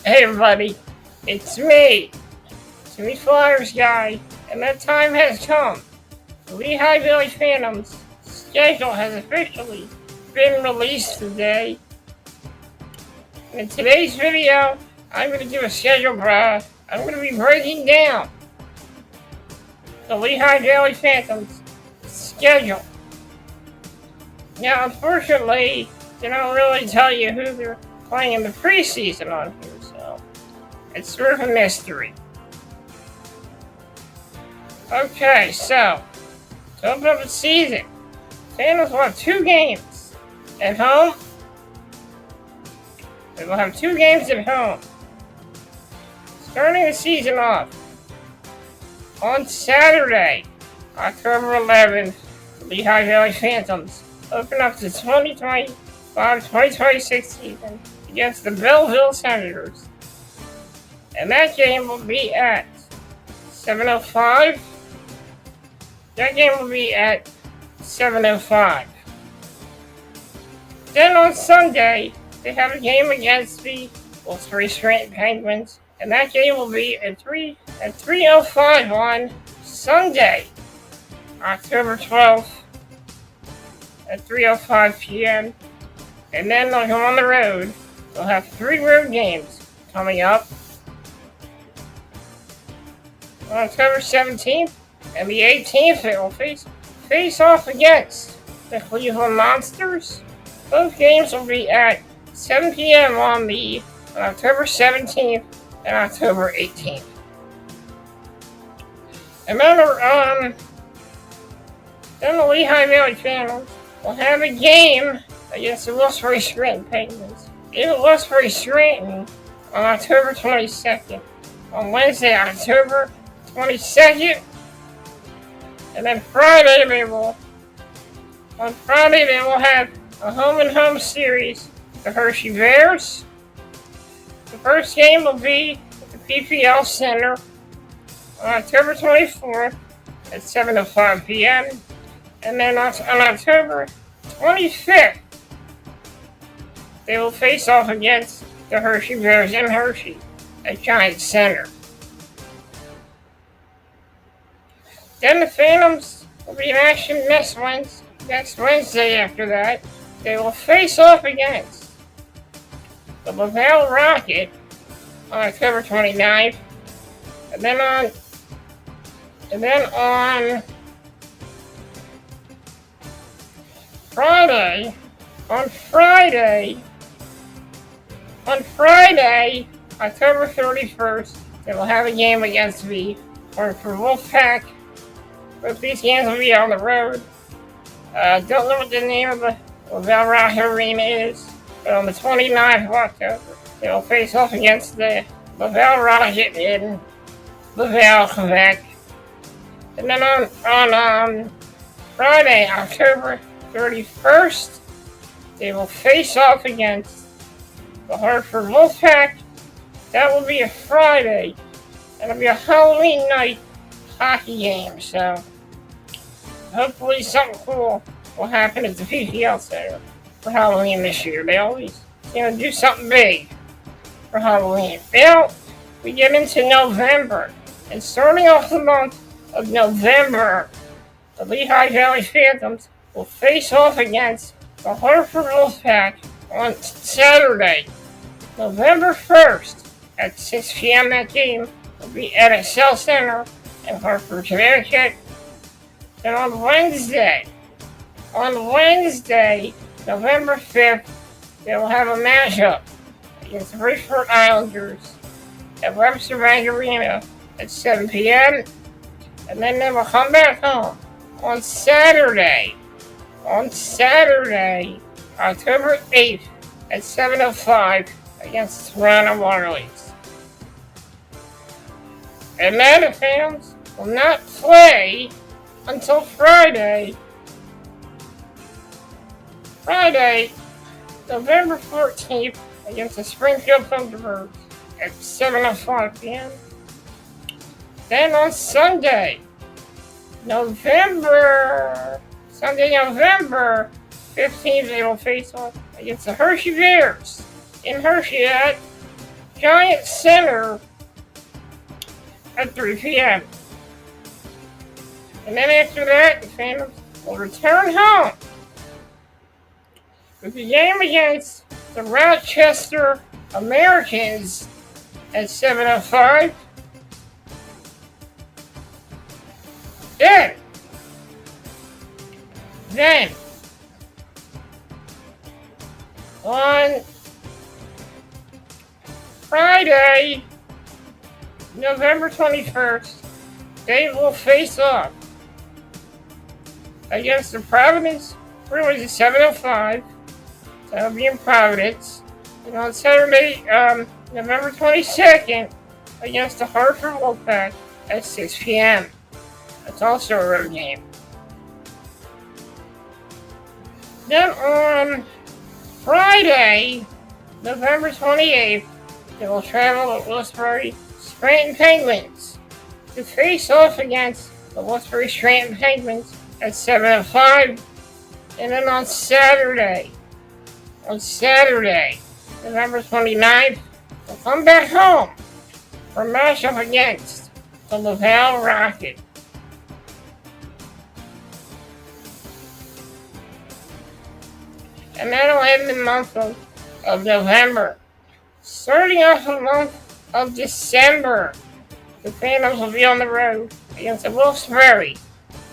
Hey everybody, it's me, Jimmy Flyers guy, and that time has come. The Lehigh Valley Phantoms schedule has officially been released today. In today's video, I'm going to do a schedule graph. I'm going to be breaking down the Lehigh Valley Phantoms schedule. Now, unfortunately, they don't really tell you who they're playing in the preseason on here, so it's sort of a mystery. Okay, so to open up the season, Phantoms will have 2 games at home. They will have 2 games at home. Starting the season off on Saturday, October 11th, the Lehigh Valley Phantoms open up the 2025-2026 season against the Belleville Senators. And that game will be at 7:05. That game will be at 7:05. Then on Sunday, they have a game against the Wolfsburg Scranton Penguins, and that game will be at 3:05 on Sunday, October 12th, at 3:05 p.m. And then they'll go on the road. They'll have 3 road games coming up on October 17th and the 18th. They will face off against the Cleveland Monsters. Both games will be at 7 p.m. on October 17th and October 18th. And then the Lehigh Valley Phantoms will have a game against the Wolfsburg Scranton Penguins in Wolfsburg Scranton on October 22nd. On Wednesday, October 22nd. And then Friday they will have a home-and-home series with the Hershey Bears. The first game will be at the PPL Center on October 24th at 7:05 p.m. And then on October 25th, they will face off against the Hershey Bears in Hershey at Giants Center. Then the Phantoms will be in action next Wednesday after that. They will face off against the Laval Rocket on October 29th. And then on Friday, October 31st, they will have a game against the Hartford Wolfpack. Both these games will be on the road. Don't know what the name of the Laval Rocket Arena is, but on the 29th of October, they will face off against the Laval Rocket in Laval, Quebec. And then on Friday, October 31st, they will face off against the Hartford Wolfpack. That will be a Friday, and it'll be a Halloween night hockey game, so hopefully something cool will happen at the PPL Center for Halloween this year. They always, do something big for Halloween. Now, we get into November, and starting off the month of November, the Lehigh Valley Phantoms will face off against the Hartford Wolfpack on Saturday, November 1st at 6 p.m. That game will be at Excel Center in Hartford, Connecticut. And on Wednesday, November 5th, they will have a matchup against the Bridgeport Islanders at Webster Bank Arena at 7 p.m. And then they will come back home on Saturday, October 8th at 7:05 against the Toronto Marlies. And then the Phantoms will not play until Friday, November 14th against the Springfield Thunderbirds at 7:05 p.m. Then on Sunday, November 15th, they will face off against the Hershey Bears in Hershey at Giant Center at 3 p.m. And then after that, the Phantoms will return home with the game against the Rochester Americans at 7:05. Then, on Friday, November 21st, they will face off against the Providence Bruins at 7:05. That'll be in Providence. And on Saturday, November 22nd, against the Hartford Wolfpack at 6 p.m. That's also a road game. Then on Friday, November 28th, they will travel to Wilkes-Barre Scranton Penguins to face off against the Wilkes-Barre Scranton Penguins at 7:05. And then on Saturday, November 29th, they'll come back home for a matchup against the Laval Rocket. And that'll end the month of November. Starting off the month of December, the Phantoms will be on the road against the Wilkes-Barre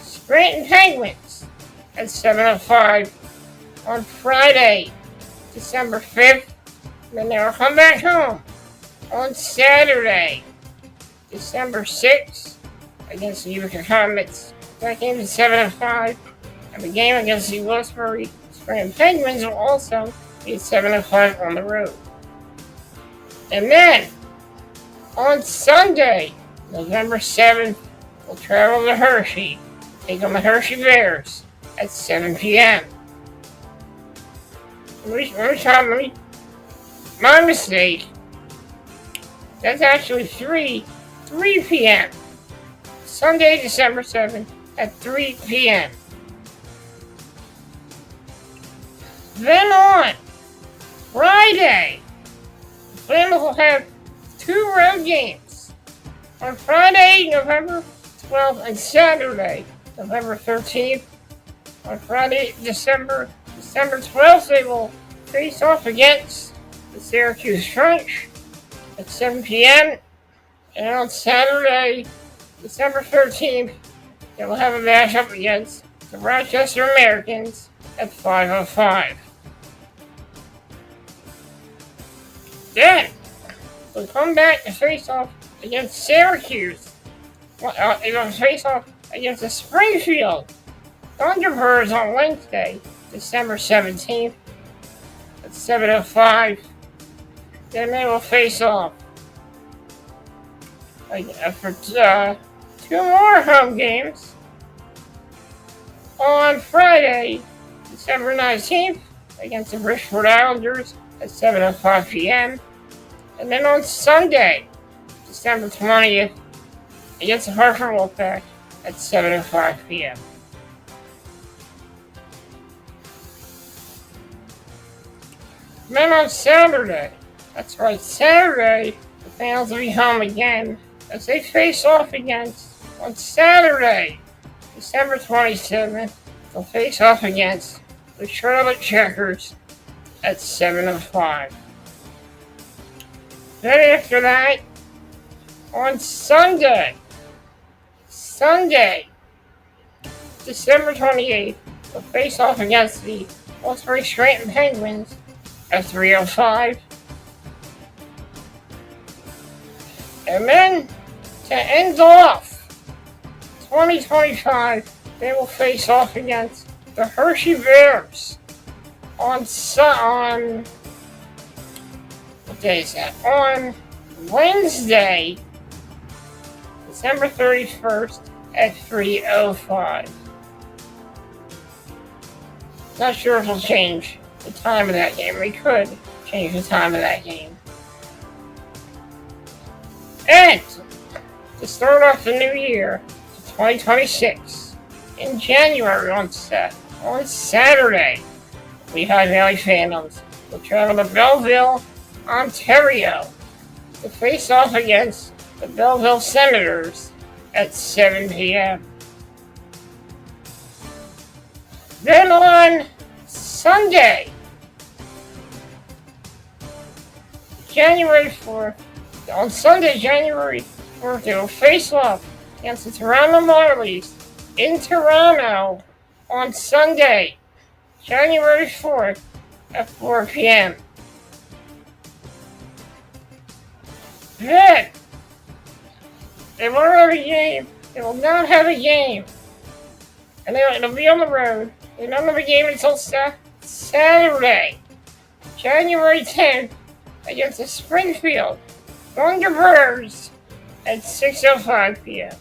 Scranton Penguins at 7:05 on Friday, December 5th. Then they'll come back home on Saturday, December 6th, against the Utica Comets. That game is 7:05, and the game against the Wilkes-Barre Scranton Penguins will also be at 7:05 on the road. And then, on Sunday, November 7th, we'll travel to Hershey, take on the Hershey Bears at 7 p.m. My mistake. That's actually 3 p.m. Sunday, December 7th at 3 p.m. Then on Friday, the Flames will have 2 road games. On Friday, November 12th, and Saturday, November 13th. On Friday, December 12th, they will face off against the Syracuse French at 7 p.m. And on Saturday, December 13th, they will have a matchup against the Rochester Americans at 5:05. Then, we'll come back to face off against Syracuse. They will face off against the Springfield Thunderbirds on Wednesday, December 17th at 7:05. Then they will face off for 2 more home games on Friday, December 19th, against the Bridgeport Islanders at 7:05 p.m. And then on Sunday, December 20th, against the Hartford Wolfpack at 7:05 p.m. Then on Saturday, that's right, Saturday, the Phantoms will be home again as they face off against, on Saturday, December 27th, they'll face off against the Charlotte Checkers at 7:05. Then after that, on Sunday, December 28th, they'll face off against the Wilkes-Barre Scranton Penguins at 3:05. And then, to end off 2025, they will face off against the Hershey Bears on what day is that? On Wednesday, December 31st at 3:05. Not sure if it'll change the time of that game. We could change the time of that game. And to start off the new year, 2026, in January on Saturday, Lehigh Valley Phantoms will travel to Belleville, Ontario to face off against the Belleville Senators at 7 p.m. Then on Sunday, January 4th, on Sunday, January 4th, they will face off against the Toronto Marlies in Toronto on Sunday, January 4th at 4 p.m. Then, they won't have a game. They will not have a game. And it'll be on the road. They don't have a game until Saturday, January 10th, against the Springfield Thunderbirds at 6:05 p.m.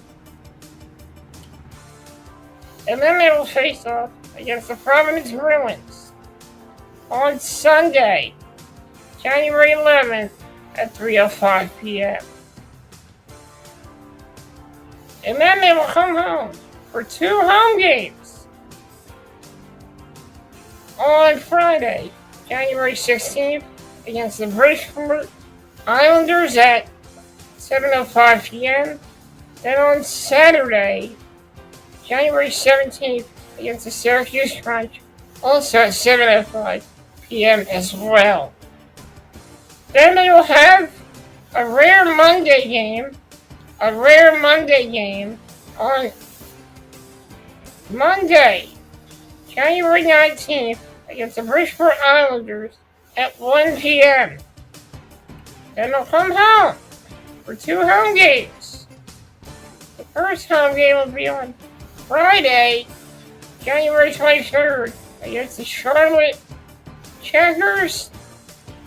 And then they will face off against the Providence Bruins on Sunday, January 11th at 3:05 p.m. And then they will come home for 2 home games on Friday, January 16th against the Bridgeport Islanders at 7:05 p.m. Then on Saturday, January 17th against the Syracuse Crunch, also at 7:05 p.m. as well. Then they will have a rare Monday game on Monday, January 19th against the Bridgeport Islanders at 1 p.m. Then they'll come home for 2 home games. The first home game will be on Friday, January 23rd against the Charlotte Checkers,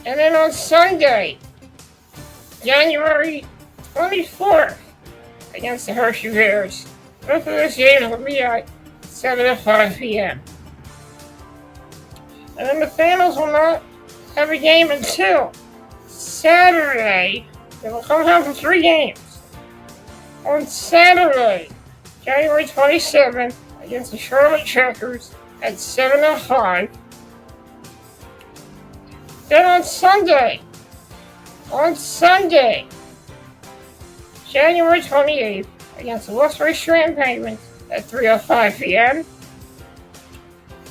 and then on Sunday, January 24th against the Hershey Bears. Both of those games will be at 7:05 p.m. And then the Phantoms will not have a game until Saturday. They will come home for 3 games. On Saturday, January 27th, against the Charlotte Checkers at 7:05. Then on Sunday, January 28th, against the Wilkes-Barre Strand Penguins at 3:05 p.m.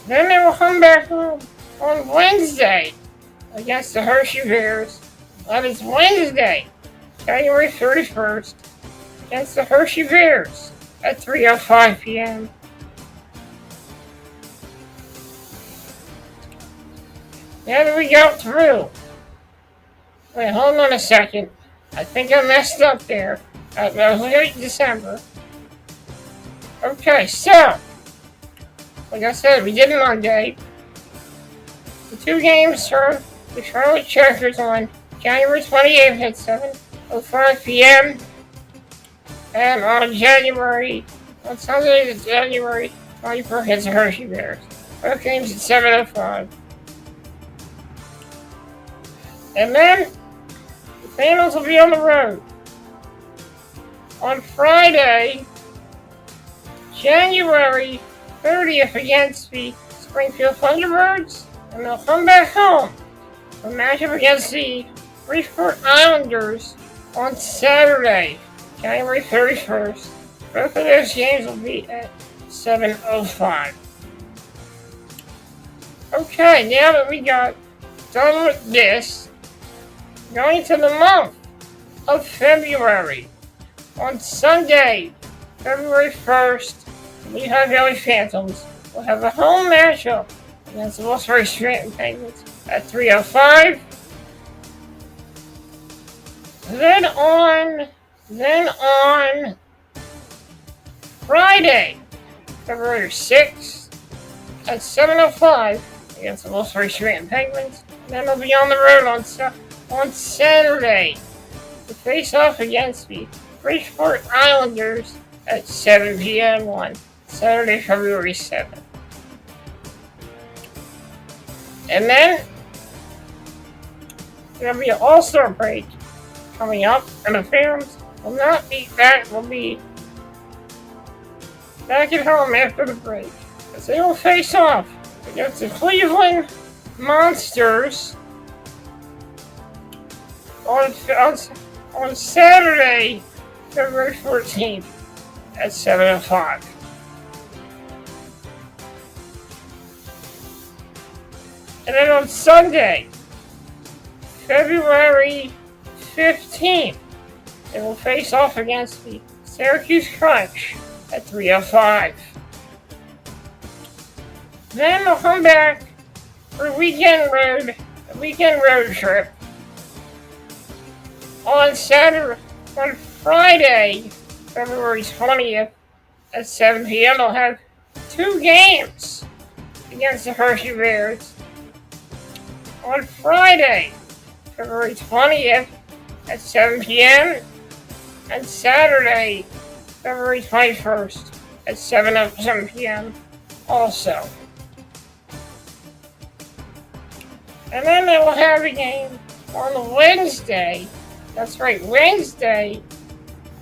Then they will come back home on Wednesday against the Hershey Bears. That is Wednesday, January 31st, against the Hershey Bears at 3:05 p.m. Now that we got through. Wait, hold on a second. I think I messed up there. That was late December. Okay, so, like I said, we did it Monday. The 2 games for the Charlotte Checkers on January 28th at 7:05 p.m. And on Sunday, January 24th, against the Hershey Bears. Both games at 7:05. And then, the Phantoms will be on the road on Friday, January 30th against the Springfield Thunderbirds, and they'll come back home for a matchup against the Bridgeport Islanders on Saturday, January 31st. Both of those games will be at 7:05. Okay, now that we got done with this, going to the month of February. On Sunday, February 1st, the Lehigh Valley Phantoms will have a home matchup against the Wilkes-Barre Strand Penguins at 3:05. Then on Friday, February 6th, at 7:05 against the Wilkes-Barre Strand Penguins. And then they'll be on the road on Saturday to face off against the Bridgeport Islanders at 7 p.m. on Saturday, February 7th. And then there'll be an All-Star break coming up, and the Phantoms will not be back. Will be back at home after the break, as they will face off against the Cleveland Monsters on on Saturday, February 14th at 7:05. And then on Sunday, February 15th, they will face off against the Syracuse Crunch at 3:05. Then they'll come back for a weekend road trip on Friday, February 20th at 7 p.m. They'll have 2 games against the Hershey Bears. On Friday, February 20th at 7 p.m. and Saturday, February 21st at 7 p.m. also. And then they will have a game on Wednesday. That's right, Wednesday,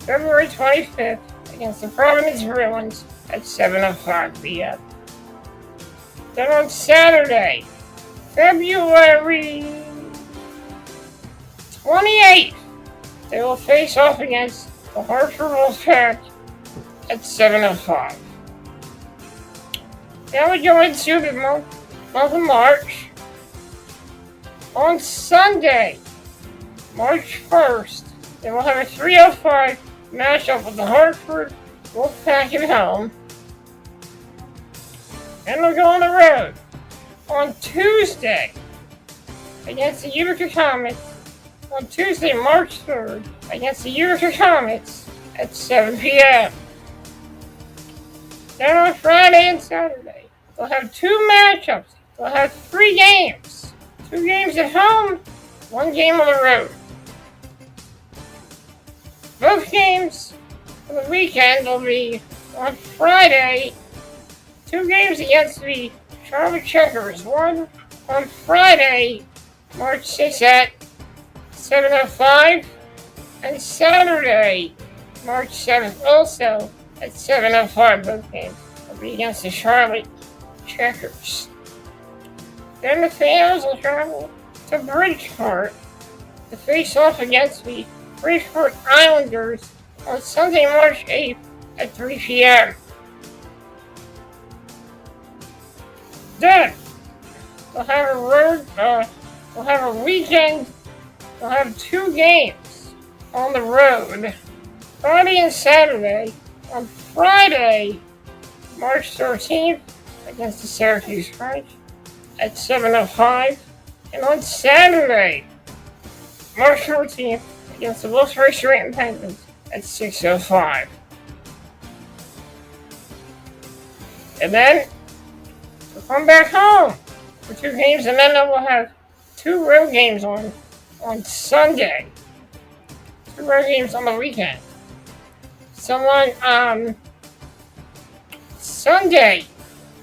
February 25th against the Providence Bruins at 7:05 p.m. Then on Saturday, February 28th, they will face off against the Hartford Wolfpack at 7:05. Now we go into the month of March. On Sunday, March 1st, they will have a 3:05 matchup with the Hartford Wolfpack at home. And they'll go on the road on Tuesday against the Utica Comets. On Tuesday, March 3rd, against the Utica Comets at 7 p.m. Then on Friday and Saturday, they'll have 2 matchups. They'll have 3 games. 2 games at home, 1 game on the road. Both games for the weekend will be on Friday. 2 games against the Charlotte Checkers. 1 on Friday, March 6th at 7:05, and Saturday, March 7th, also at 7:05. Both games will be against the Charlotte Checkers. Then the fans will travel to Bridgeport to face off against the Bridgeport Islanders on Sunday, March 8th at 3 p.m. Then we'll have a weekend. We'll have 2 games on the road, Friday and Saturday. On Friday, March 13th, against the Syracuse Crunch at 7:05, and on Saturday, March 14th, against the Wilkes-Barre Penguins at 6:05. And then we'll come back home for 2 games, and then we'll have 2 road games on Sunday. 2 road games on the weekend. So on Sunday,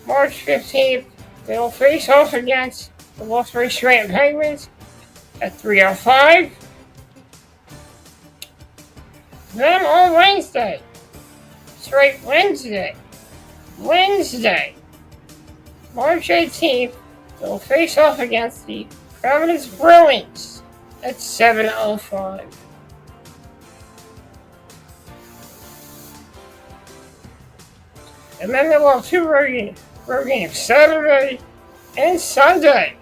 March 15th, they will face off against the Wilkes-Barre Penguins at 3:05. Then on Wednesday, that's right, Wednesday, March 18th, they will face off against the Providence Bruins at 7:05. And then they will have 2 road games, Saturday and Sunday.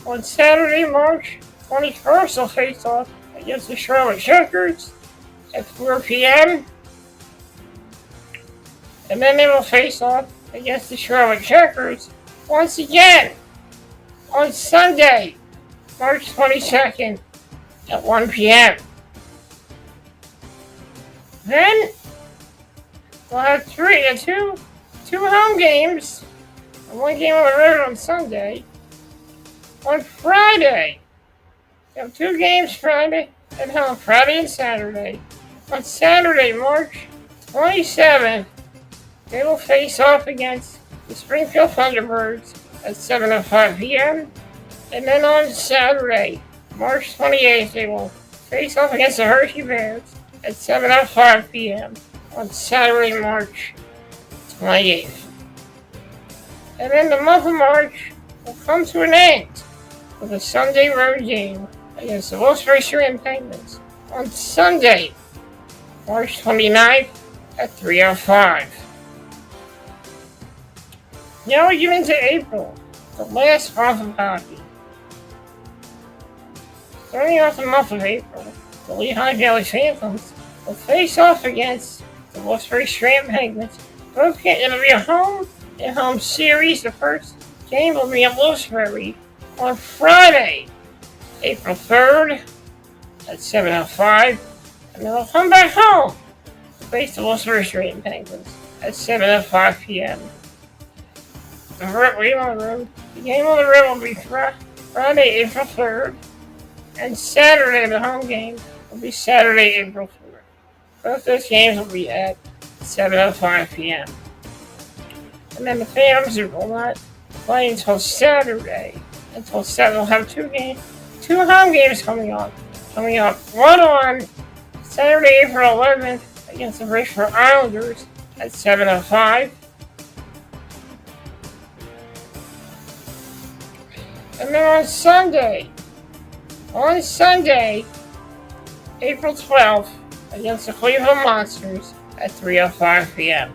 On Saturday, March 21st, they'll face off against the Charlotte Checkers at 4 p.m. And then they will face off against the Charlotte Checkers once again on Sunday, March 22nd at 1 p.m. Then we'll have 2 home games and 1 game on the road on Sunday. On Friday, we have 2 games Friday at home, Friday and Saturday. On Saturday, March 27th, they will face off against the Springfield Thunderbirds at 7:05 p.m. And then on Saturday, March 28th, they will face off against the Hershey Bears at 7:05 p.m. on Saturday, March 28th. And then the month of March will come to an end with a Sunday road game against the Lehigh Penguins on Sunday, March 29th at 3:05. Now we get into April, the last month of hockey. Starting off the month of April, the Lehigh Valley Phantoms will face off against the Lehigh Penguins. It'll be a home series. The first game will be in Lewisburg on Friday, April 3rd at 7:05, and then they'll come back home to face the Lehigh Penguins at 7:05 p.m. The game on the road will be Friday, April 3rd, and Saturday, the home game, will be Saturday, April 4th. Both those games will be at 7:05 p.m. And then the Phantoms will not play until Saturday. Until 7, we'll have two home games coming up. One on Saturday, April 11th, against the Richmond Islanders at 7:05. And then on Sunday, April 12th, against the Cleveland Monsters at 3:05 p.m.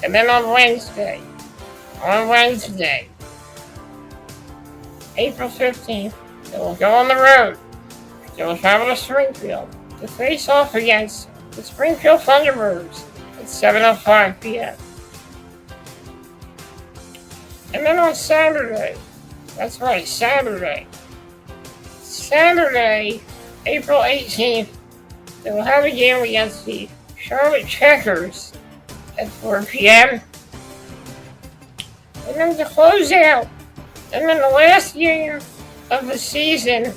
And then on Wednesday, April 15th, they will go on the road. They will travel to Springfield to face off against the Springfield Thunderbirds at 7:05 p.m. And then on Saturday, April 18th, they will have a game against the Charlotte Checkers at 4 p.m. And then to close out, and then the last game of the season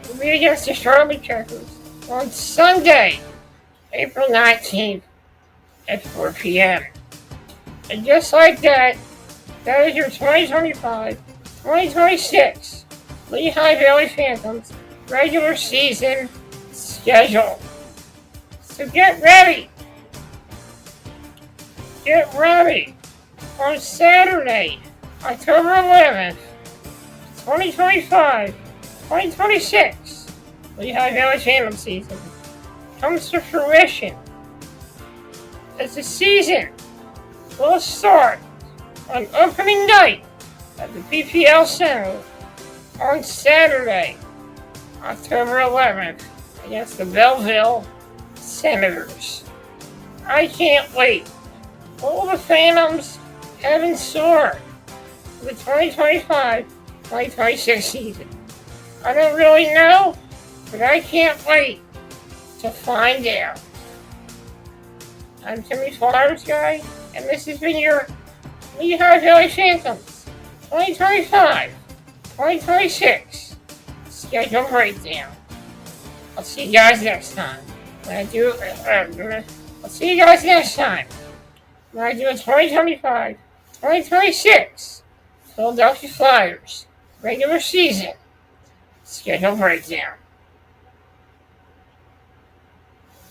will be against the Charlotte Checkers on Sunday, April 19th at 4 p.m. And just like that, that is your 2025-2026 Lehigh Valley Phantoms regular season schedule. So get ready. On Saturday, October 11th, 2025-2026 Lehigh Valley Phantom season comes to fruition as the season will start on opening night at the PPL Center on Saturday, October 11th, against the Belleville Senators. I can't wait. What will the Phantoms have in store for the 2025-2026 season? I don't really know, but I can't wait to find out. I'm Timmy Flowers Guy, and this has been your Lehigh Valley Phantoms 2025-2026 schedule breakdown. I'll see you guys next time. When I do a 2025-2026 Philadelphia Flyers regular season schedule breakdown.